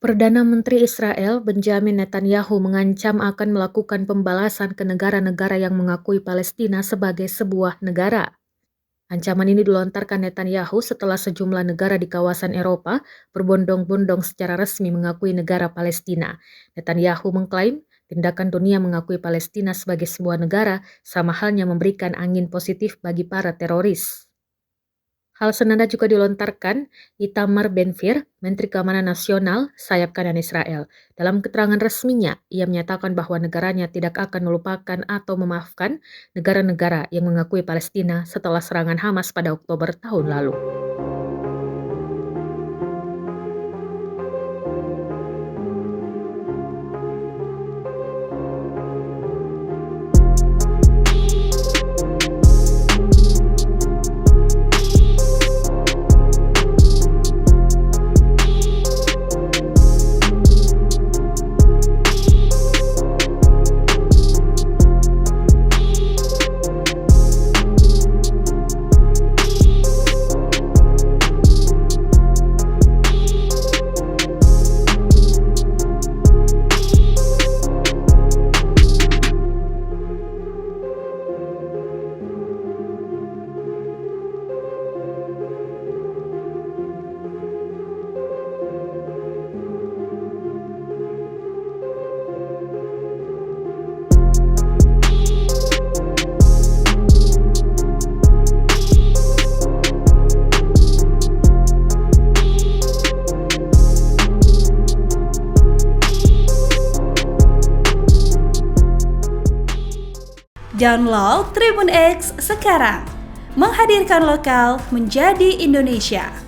Perdana Menteri Israel Benjamin Netanyahu mengancam akan melakukan pembalasan ke negara-negara yang mengakui Palestina sebagai sebuah negara. Ancaman ini dilontarkan Netanyahu setelah sejumlah negara di kawasan Eropa berbondong-bondong secara resmi mengakui negara Palestina. Netanyahu mengklaim tindakan dunia mengakui Palestina sebagai sebuah negara sama halnya memberikan angin positif bagi para teroris. Hal senada juga dilontarkan Itamar Ben-Gvir, Menteri Keamanan Nasional sayap kanan Israel. Dalam keterangan resminya, ia menyatakan bahwa negaranya tidak akan melupakan atau memaafkan negara-negara yang mengakui Palestina setelah serangan Hamas pada Oktober tahun lalu. Download Tribun X sekarang, menghadirkan lokal menjadi Indonesia.